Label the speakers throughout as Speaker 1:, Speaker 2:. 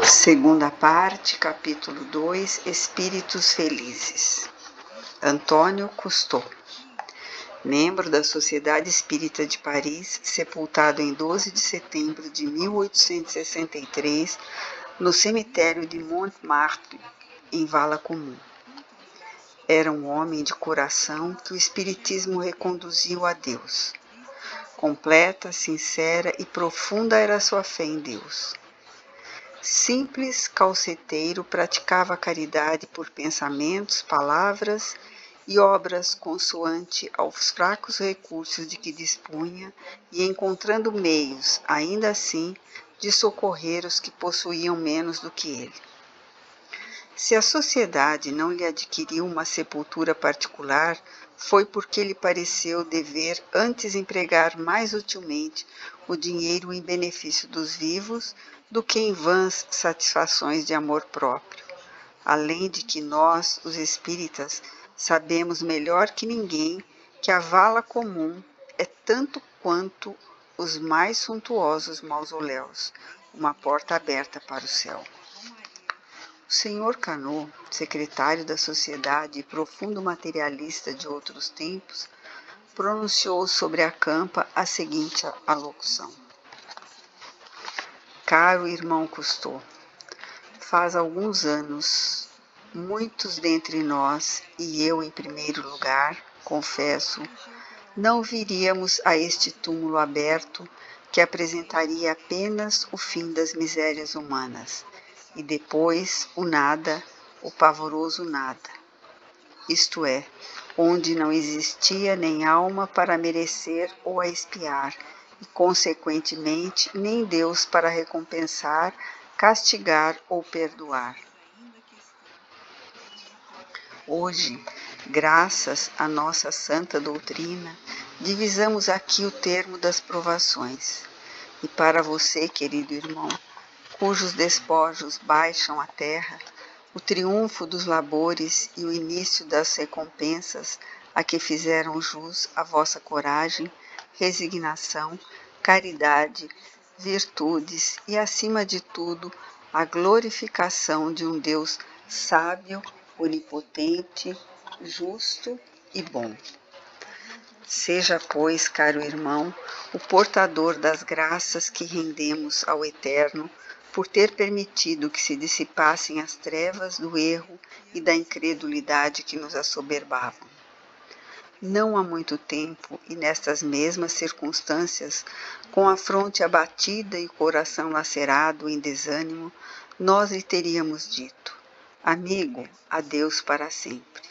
Speaker 1: Segunda parte, capítulo 2, Espíritos Felizes. Antônio Cousteau, membro da Sociedade Espírita de Paris, sepultado em 12 de setembro de 1863, no cemitério de Montmartre, em Vala Comum. Era um homem de coração que o Espiritismo reconduziu a Deus. Completa, sincera e profunda era sua fé em Deus. Simples, calceteiro, praticava a caridade por pensamentos, palavras e obras consoante aos fracos recursos de que dispunha e encontrando meios, ainda assim, de socorrer os que possuíam menos do que ele. Se a sociedade não lhe adquiriu uma sepultura particular, foi porque lhe pareceu dever antes empregar mais utilmente o dinheiro em benefício dos vivos do que em vãs satisfações de amor próprio. Além de que nós, os espíritas, sabemos melhor que ninguém que a vala comum é tanto quanto os mais suntuosos mausoléus, uma porta aberta para o céu. O Sr. Carnot, secretário da Sociedade e profundo materialista de outros tempos, pronunciou sobre a campa a seguinte alocução. Caro irmão Cousteau, faz alguns anos, muitos dentre nós, e eu em primeiro lugar, confesso, não viríamos a este túmulo aberto que apresentaria apenas o fim das misérias humanas, e depois o nada, o pavoroso nada. Isto é, onde não existia nem alma para merecer ou a expiar, e, consequentemente, nem Deus para recompensar, castigar ou perdoar. Hoje, graças à nossa santa doutrina, divisamos aqui o termo das provações. E para você, querido irmão, cujos despojos baixam à terra, o triunfo dos labores e o início das recompensas a que fizeram jus a vossa coragem, resignação, caridade, virtudes e, acima de tudo, a glorificação de um Deus sábio, onipotente, justo e bom. Seja, pois, caro irmão, o portador das graças que rendemos ao Eterno por ter permitido que se dissipassem as trevas do erro e da incredulidade que nos assoberbavam. Não há muito tempo, e nestas mesmas circunstâncias, com a fronte abatida e o coração lacerado em desânimo, nós lhe teríamos dito: amigo, adeus para sempre.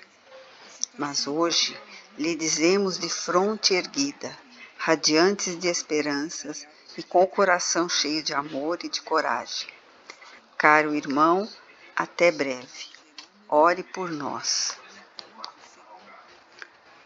Speaker 1: Mas hoje lhe dizemos de fronte erguida, radiantes de esperanças e com o coração cheio de amor e de coragem. Caro irmão, até breve. Ore por nós.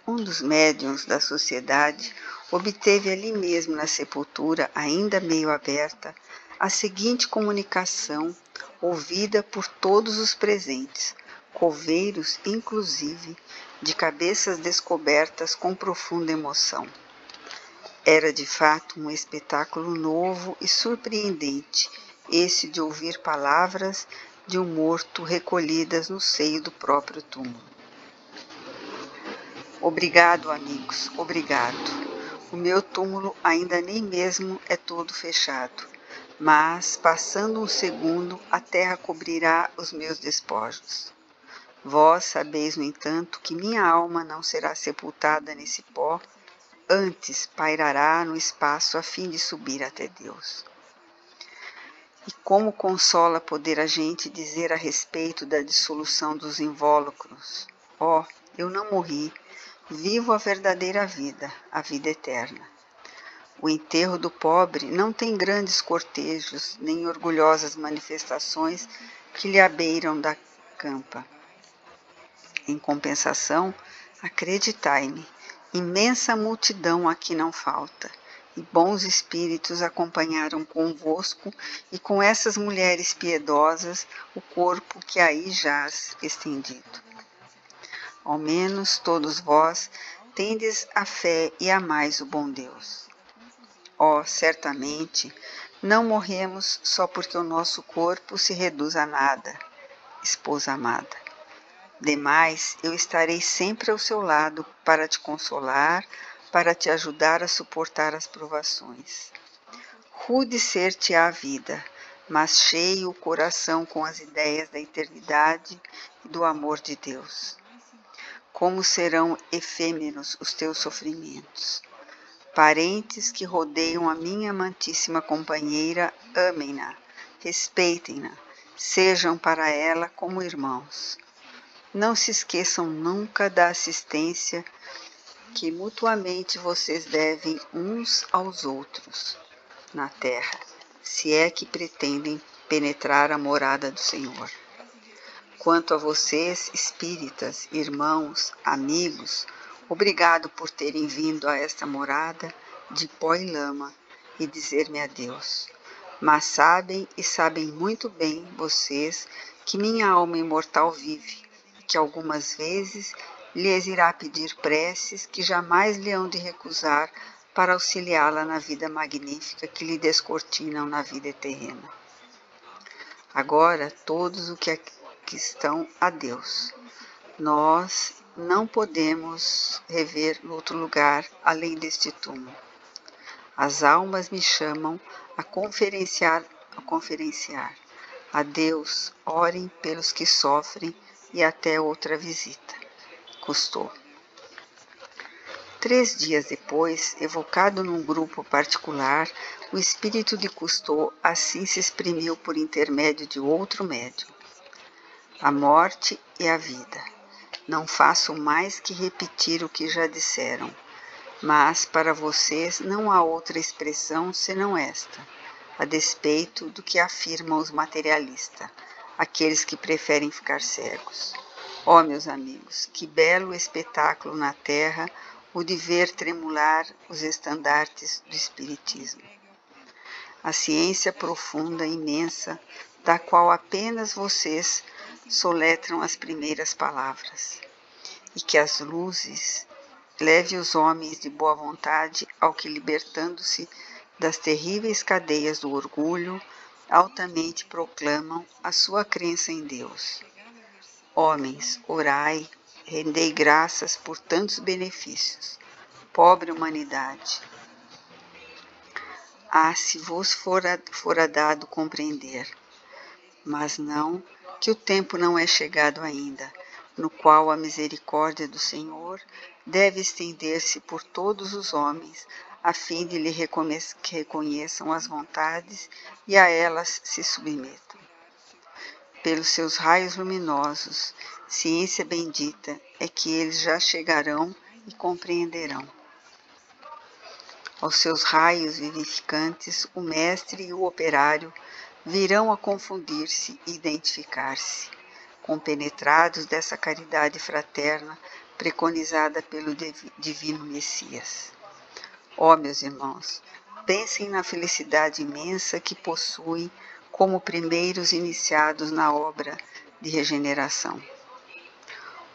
Speaker 1: Um dos médiuns da sociedade obteve ali mesmo na sepultura, ainda meio aberta, a seguinte comunicação, ouvida por todos os presentes, coveiros inclusive, de cabeças descobertas com profunda emoção. Era de fato um espetáculo novo e surpreendente, esse de ouvir palavras de um morto recolhidas no seio do próprio túmulo. Obrigado, amigos, obrigado. O meu túmulo ainda nem mesmo é todo fechado, mas, passando um segundo, a terra cobrirá os meus despojos. Vós sabeis, no entanto, que minha alma não será sepultada nesse pó, antes pairará no espaço a fim de subir até Deus. E como consola poder a gente dizer a respeito da dissolução dos invólucros: ó, eu não morri, vivo a verdadeira vida, a vida eterna. O enterro do pobre não tem grandes cortejos, nem orgulhosas manifestações que lhe abeiram da campa. Em compensação, acreditai-me, imensa multidão aqui não falta, e bons espíritos acompanharam convosco e com essas mulheres piedosas o corpo que aí jaz estendido. Ao menos todos vós tendes a fé e amais o bom Deus. Certamente, Não morremos só porque o nosso corpo se reduz a nada, esposa amada. Demais, eu estarei sempre ao seu lado para te consolar, para te ajudar a suportar as provações. Rude ser-te-á a vida, mas cheio o coração com as ideias da eternidade e do amor de Deus. Como serão efêmeros os teus sofrimentos. Parentes que rodeiam a minha amantíssima companheira, amem-na, respeitem-na, sejam para ela como irmãos. Não se esqueçam nunca da assistência que mutuamente vocês devem uns aos outros na terra, se é que pretendem penetrar a morada do Senhor. Quanto a vocês, espíritas, irmãos, amigos, obrigado por terem vindo a esta morada de pó e lama e dizer-me adeus. Mas sabem e sabem muito bem vocês que minha alma imortal vive e que algumas vezes lhes irá pedir preces que jamais lhe hão de recusar para auxiliá-la na vida magnífica que lhe descortinam na vida terrena. Agora, todos os que estão a Deus. Nós não podemos rever outro lugar além deste túmulo. As almas me chamam a conferenciar. A Deus, orem pelos que sofrem e até outra visita. Cousteau. 3 dias depois, evocado num grupo particular, o espírito de Cousteau assim se exprimiu por intermédio de outro médium. A morte e a vida. Não faço mais que repetir o que já disseram, mas para vocês não há outra expressão senão esta, a despeito do que afirmam os materialistas, aqueles que preferem ficar cegos. Ó, meus amigos, que belo espetáculo na terra o de ver tremular os estandartes do Espiritismo. A ciência profunda, imensa, da qual apenas vocês soletram as primeiras palavras, e que as luzes leve os homens de boa vontade ao que, libertando-se das terríveis cadeias do orgulho, altamente proclamam a sua crença em Deus. Homens, orai, rendei graças por tantos benefícios. Pobre humanidade! Ah, se vos fora dado compreender, mas não, que o tempo não é chegado ainda, no qual a misericórdia do Senhor deve estender-se por todos os homens, a fim de lhe que reconheçam as vontades e a elas se submetam. Pelos seus raios luminosos, ciência bendita é que eles já chegarão e compreenderão. Aos seus raios vivificantes, o mestre e o operário virão a confundir-se e identificar-se, compenetrados dessa caridade fraterna preconizada pelo divino Messias. Ó, meus irmãos, pensem na felicidade imensa que possuem como primeiros iniciados na obra de regeneração.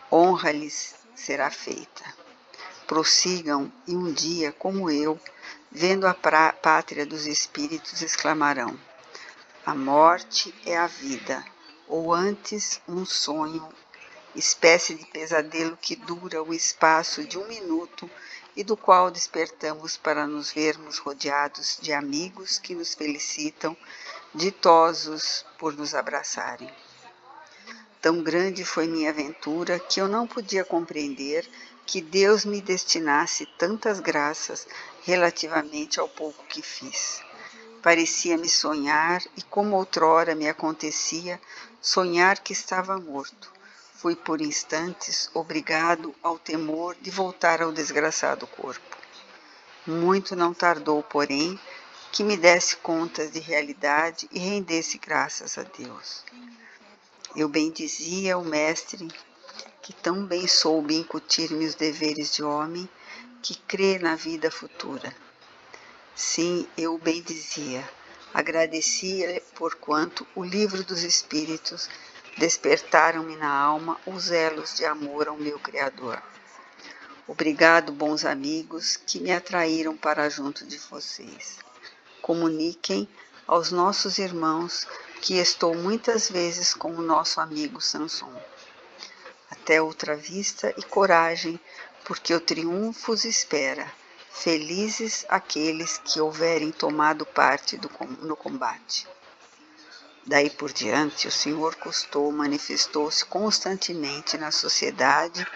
Speaker 1: Honra lhes será feita. Prossigam e um dia, como eu, vendo a pátria dos espíritos, exclamarão: a morte é a vida, ou antes um sonho, espécie de pesadelo que dura o espaço de 1 minuto e do qual despertamos para nos vermos rodeados de amigos que nos felicitam, ditosos por nos abraçarem. Tão grande foi minha aventura que eu não podia compreender que Deus me destinasse tantas graças relativamente ao pouco que fiz. Parecia-me sonhar, e como outrora me acontecia, sonhar que estava morto. Fui por instantes obrigado ao temor de voltar ao desgraçado corpo. Muito não tardou, porém, que me desse contas de realidade e rendesse graças a Deus. Eu bendizia o mestre que tão bem soube incutir-me os deveres de homem que crê na vida futura. Sim, eu o bendizia, agradecia porquanto o livro dos Espíritos despertaram-me na alma os elos de amor ao meu Criador. Obrigado, bons amigos, que me atraíram para junto de vocês. Comuniquem aos nossos irmãos que estou muitas vezes com o nosso amigo Samson. Até outra vista e coragem, porque o triunfo os espera. Felizes aqueles que houverem tomado parte no combate. Daí por diante, o Sr. Cousteau manifestou-se constantemente na sociedade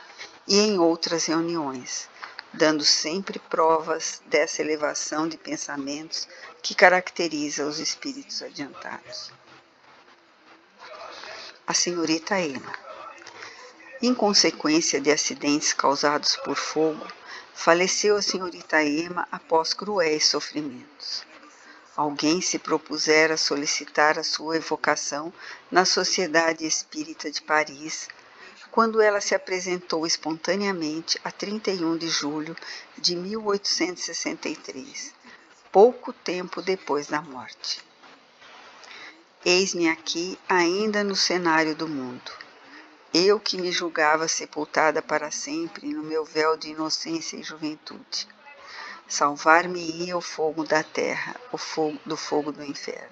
Speaker 1: e em outras reuniões, dando sempre provas dessa elevação de pensamentos que caracteriza os espíritos adiantados. A senhorita Emma. Em consequência de acidentes causados por fogo, faleceu a senhorita Emma após cruéis sofrimentos. Alguém se propusera solicitar a sua evocação na Sociedade Espírita de Paris, quando ela se apresentou espontaneamente a 31 de julho de 1863, pouco tempo depois da morte. Eis-me aqui ainda no cenário do mundo. Eu que me julgava sepultada para sempre no meu véu de inocência e juventude. Salvar-me-ia o fogo da terra, do fogo do inferno.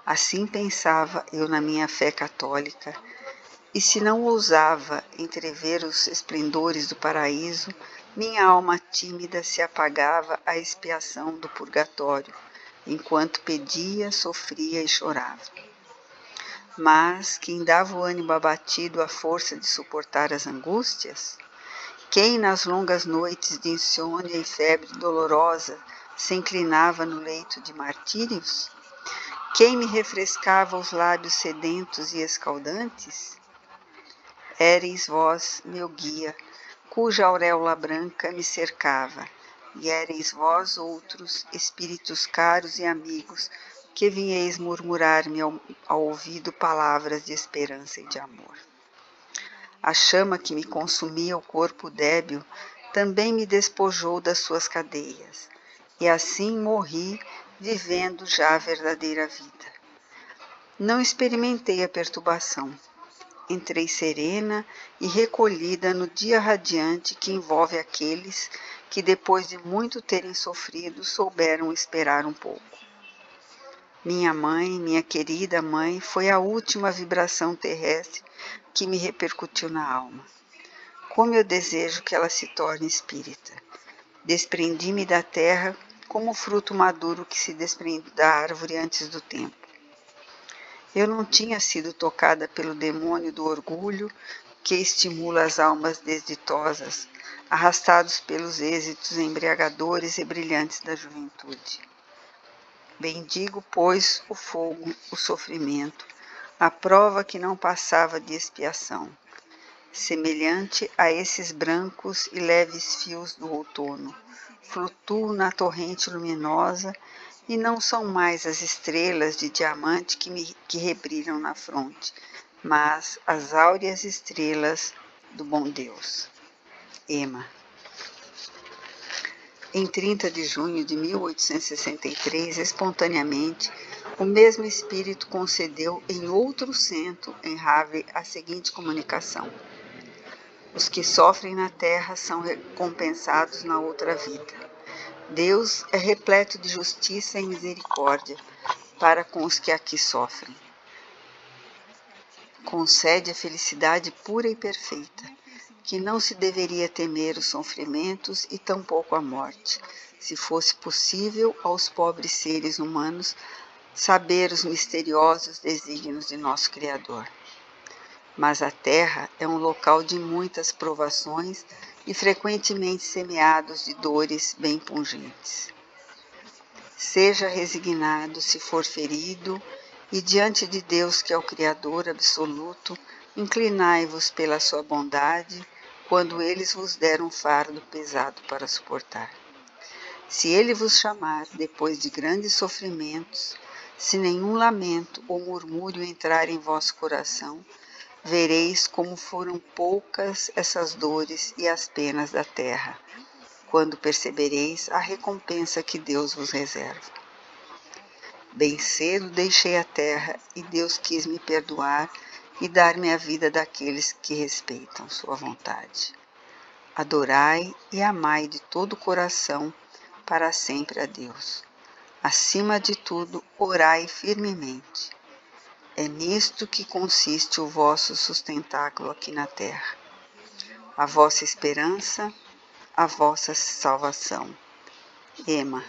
Speaker 1: Assim pensava eu na minha fé católica, e se não ousava entrever os esplendores do paraíso, minha alma tímida se apagava à expiação do purgatório, enquanto pedia, sofria e chorava. Mas quem dava o ânimo abatido à força de suportar as angústias? Quem nas longas noites de insônia e febre dolorosa se inclinava no leito de martírios? Quem me refrescava os lábios sedentos e escaldantes? Éreis vós, meu guia, cuja auréola branca me cercava, e éreis vós outros, espíritos caros e amigos, que vinheis murmurar-me ao ouvido palavras de esperança e de amor. A chama que me consumia o corpo débil também me despojou das suas cadeias, e assim morri, vivendo já a verdadeira vida. Não experimentei a perturbação. Entrei serena e recolhida no dia radiante que envolve aqueles que, depois de muito terem sofrido, souberam esperar um pouco. Minha mãe, minha querida mãe, foi a última vibração terrestre que me repercutiu na alma. Como eu desejo que ela se torne espírita. Desprendi-me da terra como o fruto maduro que se desprende da árvore antes do tempo. Eu não tinha sido tocada pelo demônio do orgulho que estimula as almas desditosas, arrastados pelos êxitos embriagadores e brilhantes da juventude. Bendigo, pois, o fogo, o sofrimento, a prova que não passava de expiação, semelhante a esses brancos e leves fios do outono, flutuo na torrente luminosa e não são mais as estrelas de diamante que rebrilham na fronte, mas as áureas estrelas do bom Deus. Emma. Em 30 de junho de 1863, espontaneamente, o mesmo espírito concedeu em outro centro, em Havre, a seguinte comunicação: os que sofrem na terra são recompensados na outra vida. Deus é repleto de justiça e misericórdia para com os que aqui sofrem. Concede a felicidade pura e perfeita, que não se deveria temer os sofrimentos e tampouco a morte, se fosse possível aos pobres seres humanos saber os misteriosos desígnios de nosso Criador. Mas a terra é um local de muitas provações e frequentemente semeados de dores bem pungentes. Seja resignado se for ferido, e diante de Deus, que é o Criador absoluto, inclinai-vos pela sua bondade, quando eles vos der um fardo pesado para suportar. Se ele vos chamar depois de grandes sofrimentos, se nenhum lamento ou murmúrio entrar em vosso coração, vereis como foram poucas essas dores e as penas da terra, quando percebereis a recompensa que Deus vos reserva. Bem cedo deixei a terra e Deus quis me perdoar e dar-me a vida daqueles que respeitam sua vontade. Adorai e amai de todo o coração para sempre a Deus. Acima de tudo, orai firmemente. É nisto que consiste o vosso sustentáculo aqui na terra, a vossa esperança, a vossa salvação. Ema.